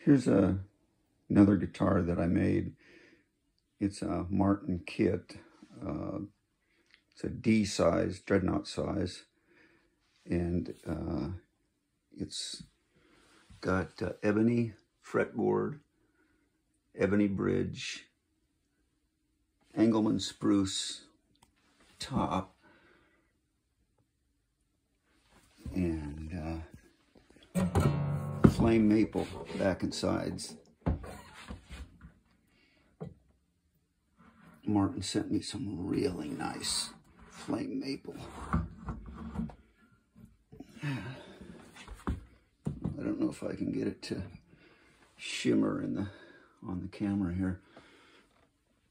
Here's another guitar that I made. It's a Martin kit. It's a D size, dreadnought size. And it's got ebony fretboard, ebony bridge, Engelmann spruce top, and flame maple back and sides. Martin sent me some really nice flame maple. I don't know if I can get it to shimmer on the camera here,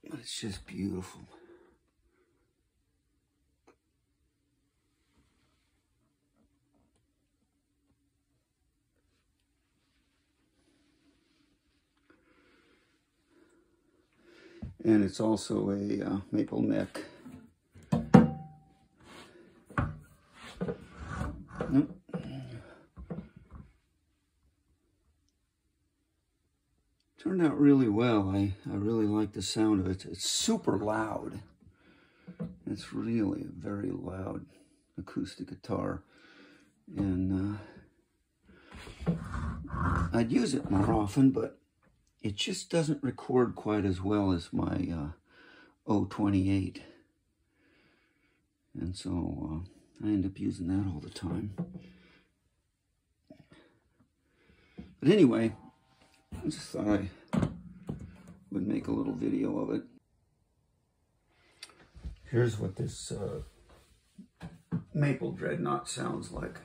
but it's just beautiful. And it's also a maple neck. Turned out really well. I really like the sound of it. It's super loud. It's really a very loud acoustic guitar. And I'd use it more often, but it just doesn't record quite as well as my D-28. And so I end up using that all the time. But anyway, I just thought I would make a little video of it. Here's what this maple dreadnought sounds like.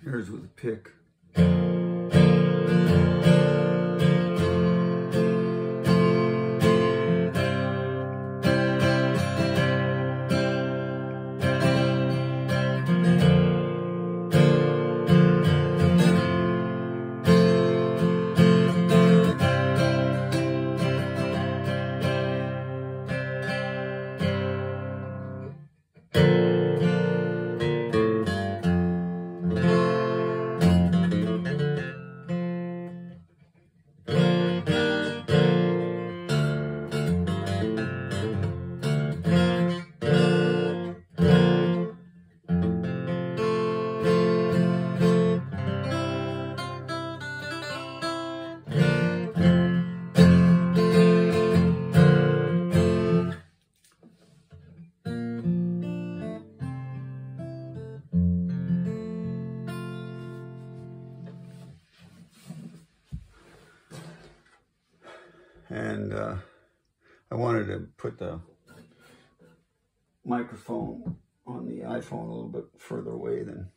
Here's with a pick. And I wanted to put the microphone on the iPhone a little bit further away than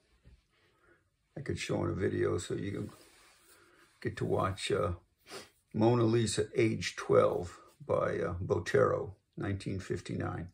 I could show in a video, so you can get to watch Mona Lisa Age 12 by Botero, 1959.